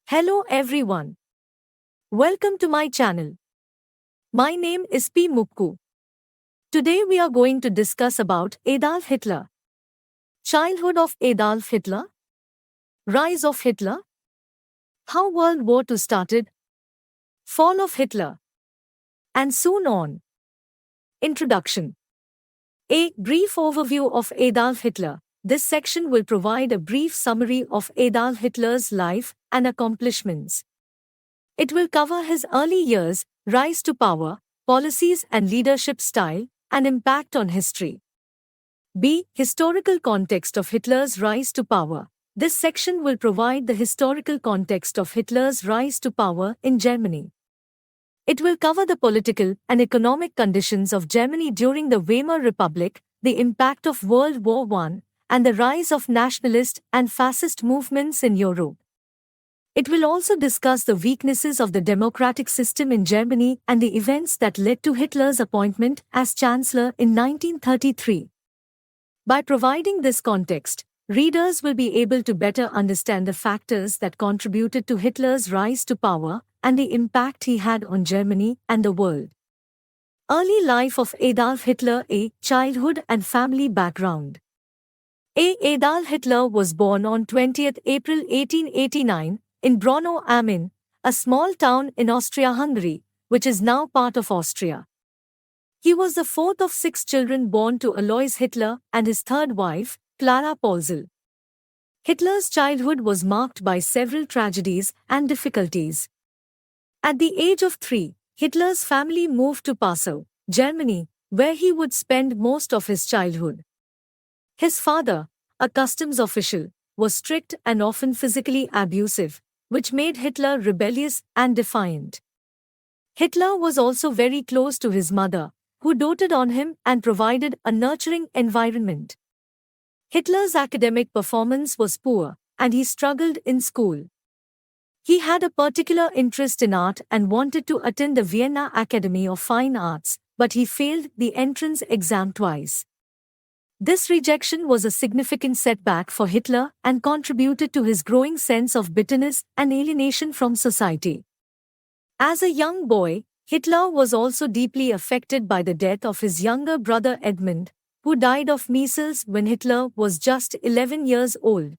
Hello everyone. Welcome to my channel. My name is Pmukku. Today we are going to discuss about Adolf Hitler. Childhood of Adolf Hitler. Rise of Hitler. How World War II started. Fall of Hitler. And soon on. Introduction. A brief overview of Adolf Hitler. This section will provide a brief summary of Adolf Hitler's life and accomplishments. It will cover his early years, rise to power, policies and leadership style, and impact on history. B. Historical context of Hitler's rise to power. This section will provide the historical context of Hitler's rise to power in Germany. It will cover the political and economic conditions of Germany during the Weimar Republic, the impact of World War I, and the rise of nationalist and fascist movements in Europe. It will also discuss the weaknesses of the democratic system in Germany and the events that led to Hitler's appointment as Chancellor in 1933. By providing this context, readers will be able to better understand the factors that contributed to Hitler's rise to power and the impact he had on Germany and the world. Early life of Adolf Hitler. A. Childhood and family background. Adolf Hitler was born on 20th April 1889 in Brno am Inn, a small town in Austria-Hungary, which is now part of Austria. He was the fourth of 6 children born to Alois Hitler and his third wife, Clara Polzel. Hitler's childhood was marked by several tragedies and difficulties. At the age of 3, Hitler's family moved to Passau, Germany, where he would spend most of his childhood. His father, a customs official, was strict and often physically abusive, which made Hitler rebellious and defiant. Hitler was also very close to his mother, who doted on him and provided a nurturing environment. Hitler's academic performance was poor, and he struggled in school. He had a particular interest in art and wanted to attend the Vienna Academy of Fine Arts, but he failed the entrance exam twice. This rejection was a significant setback for Hitler and contributed to his growing sense of bitterness and alienation from society. As a young boy, Hitler was also deeply affected by the death of his younger brother Edmund, who died of measles when Hitler was just 11 years old.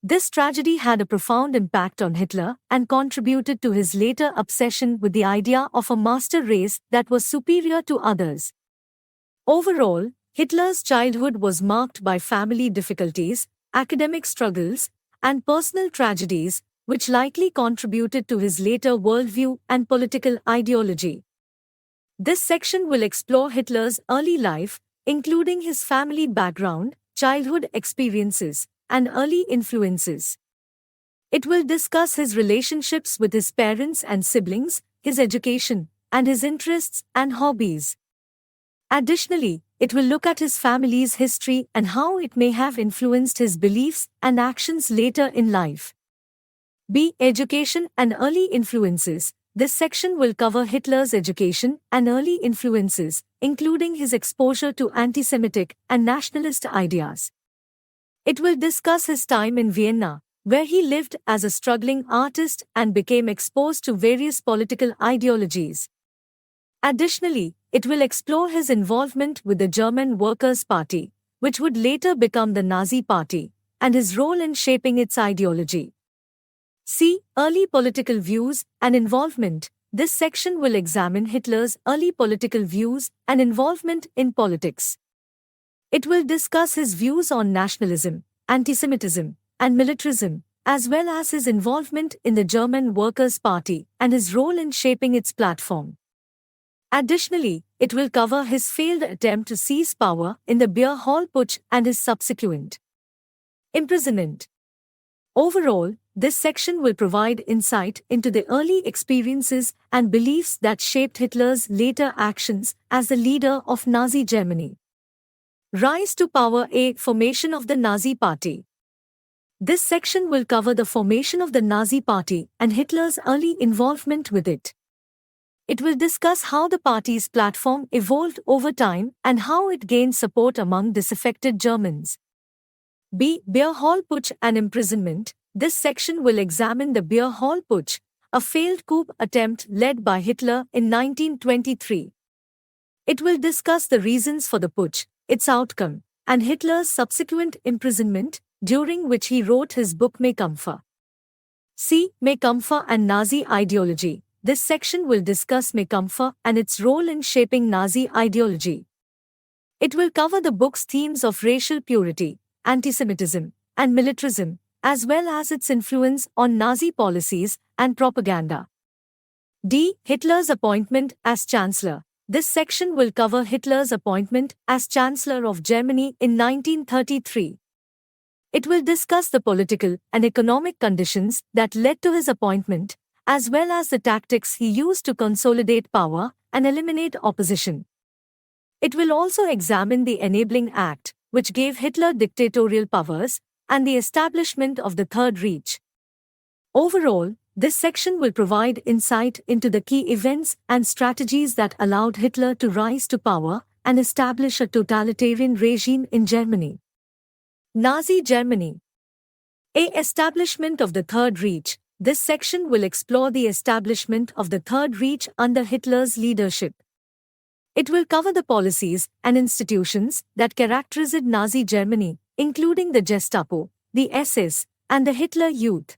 This tragedy had a profound impact on Hitler and contributed to his later obsession with the idea of a master race that was superior to others. Overall, Hitler's childhood was marked by family difficulties, academic struggles, and personal tragedies, which likely contributed to his later worldview and political ideology. This section will explore Hitler's early life, including his family background, childhood experiences, and early influences. It will discuss his relationships with his parents and siblings, his education, and his interests and hobbies. Additionally, it will look at his family's history and how it may have influenced his beliefs and actions later in life. B. Education and early influences. This section will cover Hitler's education and early influences, including his exposure to anti-Semitic and nationalist ideas. It will discuss his time in Vienna, where he lived as a struggling artist and became exposed to various political ideologies. Additionally, it will explore his involvement with the German Workers' Party, which would later become the Nazi Party, and his role in shaping its ideology. C. Early political views and involvement. This section will examine Hitler's early political views and involvement in politics. It will discuss his views on nationalism, anti-Semitism, and militarism, as well as his involvement in the German Workers' Party and his role in shaping its platform. Additionally, it will cover his failed attempt to seize power in the Beer Hall Putsch and his subsequent imprisonment. Overall, this section will provide insight into the early experiences and beliefs that shaped Hitler's later actions as the leader of Nazi Germany. Rise to power. A. Formation of the Nazi Party. This section will cover the formation of the Nazi Party and Hitler's early involvement with it. It will discuss how the party's platform evolved over time and how it gained support among disaffected Germans. B. Beer Hall Putsch and imprisonment. This section will examine the Beer Hall Putsch, a failed coup attempt led by Hitler in 1923. It will discuss the reasons for the putsch, its outcome, and Hitler's subsequent imprisonment, during which he wrote his book Kampf. See Kampf and Nazi ideology. This section will discuss Kampf and its role in shaping Nazi ideology. It will cover the book's themes of racial purity, anti-Semitism, and militarism, as well as its influence on Nazi policies and propaganda. D. Hitler's appointment as Chancellor. This section will cover Hitler's appointment as Chancellor of Germany in 1933. It will discuss the political and economic conditions that led to his appointment, as well as the tactics he used to consolidate power and eliminate opposition. It will also examine the Enabling Act, which gave Hitler dictatorial powers, and the establishment of the Third Reich. Overall, this section will provide insight into the key events and strategies that allowed Hitler to rise to power and establish a totalitarian regime in Germany. Nazi Germany. Establishment of the Third Reich. This section will explore the establishment of the Third Reich under Hitler's leadership. It will cover the policies and institutions that characterized Nazi Germany, including the Gestapo, the SS, and the Hitler Youth.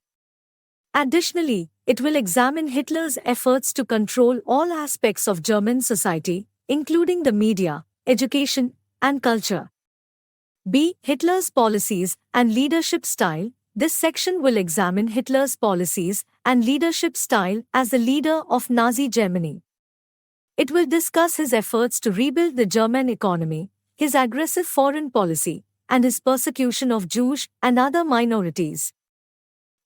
Additionally, it will examine Hitler's efforts to control all aspects of German society, including the media, education, and culture. B. Hitler's policies and leadership style. This section will examine Hitler's policies and leadership style as the leader of Nazi Germany. It will discuss his efforts to rebuild the German economy, his aggressive foreign policy, and his persecution of Jews and other minorities.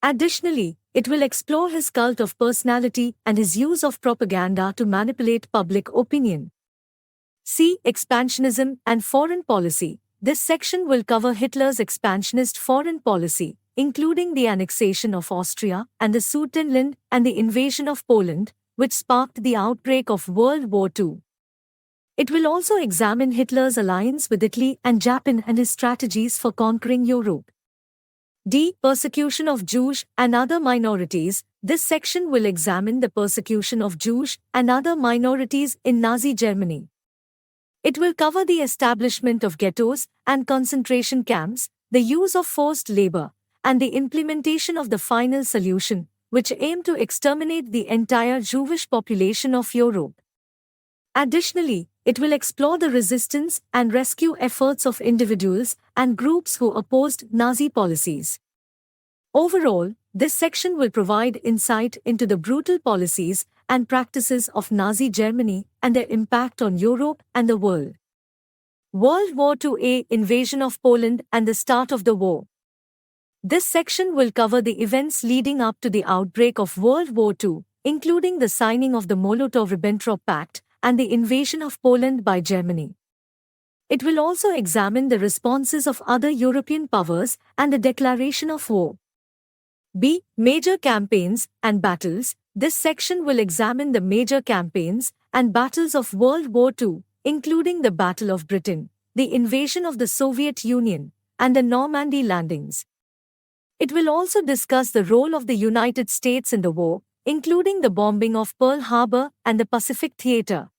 Additionally, it will explore his cult of personality and his use of propaganda to manipulate public opinion. C. Expansionism and foreign policy. This section will cover Hitler's expansionist foreign policy, including the annexation of Austria and the Sudetenland and the invasion of Poland, which sparked the outbreak of World War II. It will also examine Hitler's alliance with Italy and Japan and his strategies for conquering Europe. D. Persecution of Jews and other minorities. This section will examine the persecution of Jews and other minorities in Nazi Germany. It will cover the establishment of ghettos and concentration camps, the use of forced labor, and the implementation of the final solution, which aimed to exterminate the entire Jewish population of Europe. Additionally, it will explore the resistance and rescue efforts of individuals and groups who opposed Nazi policies. Overall, this section will provide insight into the brutal policies and practices of Nazi Germany and their impact on Europe and the world. World War II. Invasion of Poland and the start of the war. This section will cover the events leading up to the outbreak of World War II, including the signing of the Molotov-Ribbentrop Pact and the invasion of Poland by Germany. It will also examine the responses of other European powers and the declaration of war. B. Major campaigns and battles. This section will examine the major campaigns and battles of World War II, including the Battle of Britain, the invasion of the Soviet Union, and the Normandy landings. It will also discuss the role of the United States in the war, including the bombing of Pearl Harbor and the Pacific Theater.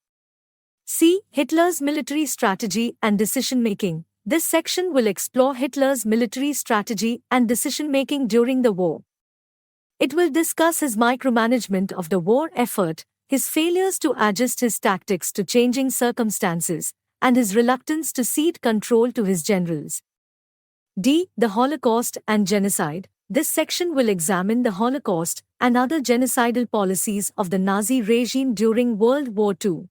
C. Hitler's military strategy and decision-making. This section will explore Hitler's military strategy and decision-making during the war. It will discuss his micromanagement of the war effort, his failures to adjust his tactics to changing circumstances, and his reluctance to cede control to his generals. D. The Holocaust and genocide. This section will examine the Holocaust and other genocidal policies of the Nazi regime during World War II.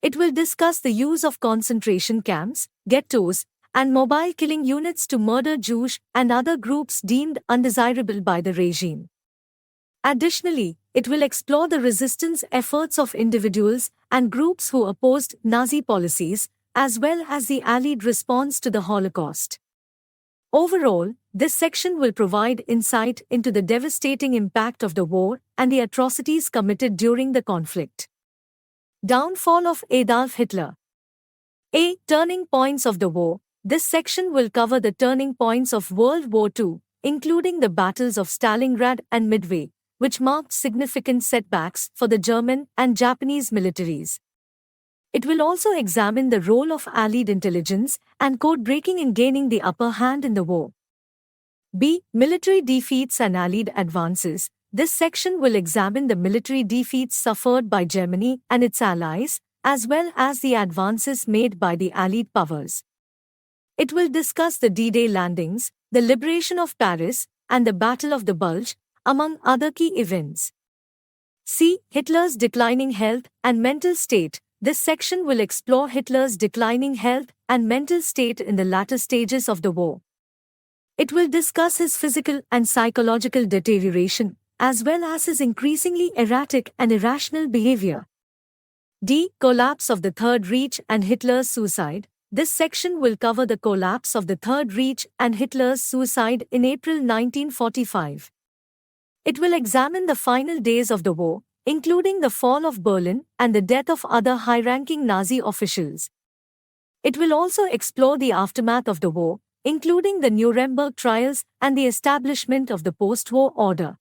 It will discuss the use of concentration camps, ghettos, and mobile killing units to murder Jews and other groups deemed undesirable by the regime. Additionally, it will explore the resistance efforts of individuals and groups who opposed Nazi policies, as well as the Allied response to the Holocaust. Overall, this section will provide insight into the devastating impact of the war and the atrocities committed during the conflict. Downfall of Adolf Hitler. A. Turning points of the war. This section will cover the turning points of World War II, including the battles of Stalingrad and Midway, which marked significant setbacks for the German and Japanese militaries. It will also examine the role of Allied intelligence and code-breaking in gaining the upper hand in the war. B. Military defeats and Allied advances. This section will examine the military defeats suffered by Germany and its allies, as well as the advances made by the Allied powers. It will discuss the D-Day landings, the liberation of Paris, and the Battle of the Bulge, among other key events. C. Hitler's declining health and mental state. This section will explore Hitler's declining health and mental state in the latter stages of the war. It will discuss his physical and psychological deterioration, as well as his increasingly erratic and irrational behavior. D. Collapse of the Third Reich and Hitler's suicide. This section will cover the collapse of the Third Reich and Hitler's suicide in April 1945. It will examine the final days of the war, including the fall of Berlin and the death of other high-ranking Nazi officials. It will also explore the aftermath of the war, including the Nuremberg trials and the establishment of the post-war order.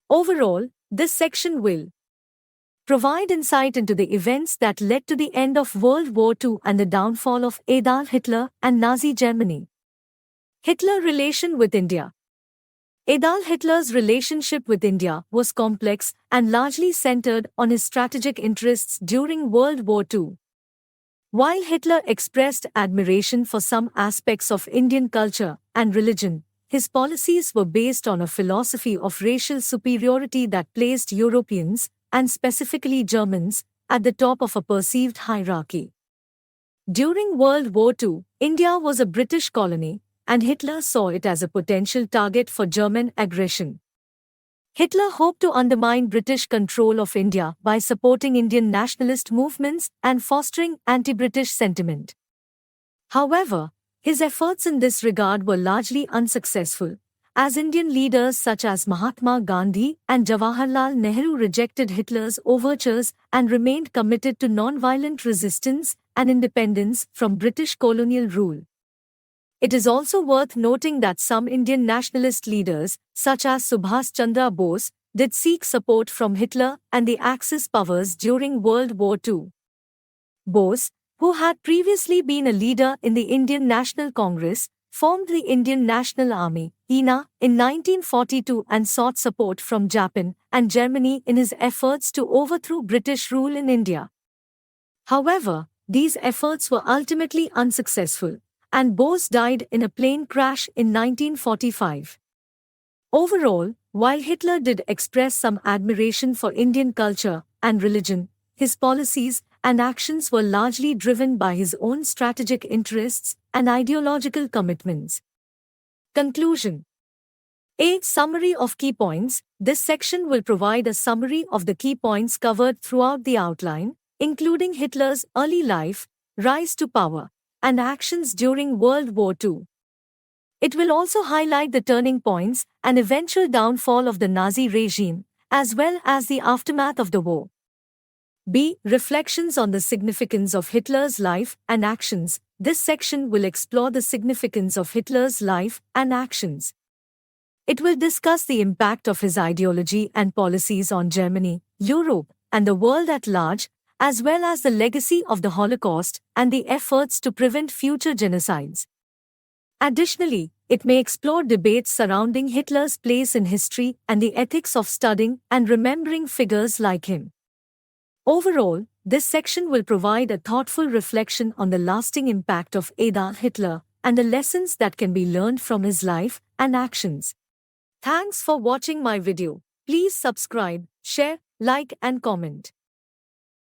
Overall, this section will provide insight into the events that led to the end of World War II and the downfall of Adolf Hitler and Nazi Germany. Hitler relation with India. Adolf Hitler's relationship with India was complex and largely centered on his strategic interests during World War II. While Hitler expressed admiration for some aspects of Indian culture and religion, his policies were based on a philosophy of racial superiority that placed Europeans, and specifically Germans, at the top of a perceived hierarchy. During World War II, India was a British colony, and Hitler saw it as a potential target for German aggression. Hitler hoped to undermine British control of India by supporting Indian nationalist movements and fostering anti-British sentiment. However, his efforts in this regard were largely unsuccessful, as Indian leaders such as Mahatma Gandhi and Jawaharlal Nehru rejected Hitler's overtures and remained committed to non-violent resistance and independence from British colonial rule. It is also worth noting that some Indian nationalist leaders, such as Subhas Chandra Bose, did seek support from Hitler and the Axis powers during World War II. Bose, who had previously been a leader in the Indian National Congress, formed the Indian National Army (INA) in 1942 and sought support from Japan and Germany in his efforts to overthrow British rule in India. However, these efforts were ultimately unsuccessful, and Bose died in a plane crash in 1945. Overall, while Hitler did express some admiration for Indian culture and religion, his policies and actions were largely driven by his own strategic interests and ideological commitments. Conclusion. A summary of key points. This section will provide a summary of the key points covered throughout the outline, including Hitler's early life, rise to power, and actions during World War II. It will also highlight the turning points and eventual downfall of the Nazi regime, as well as the aftermath of the war. B. Reflections on the significance of Hitler's life and actions. This section will explore the significance of Hitler's life and actions. It will discuss the impact of his ideology and policies on Germany, Europe, and the world at large, as well as the legacy of the Holocaust and the efforts to prevent future genocides. Additionally, it may explore debates surrounding Hitler's place in history and the ethics of studying and remembering figures like him. Overall, this section will provide a thoughtful reflection on the lasting impact of Adolf Hitler and the lessons that can be learned from his life and actions. Thanks for watching my video. Please subscribe, share, like and comment.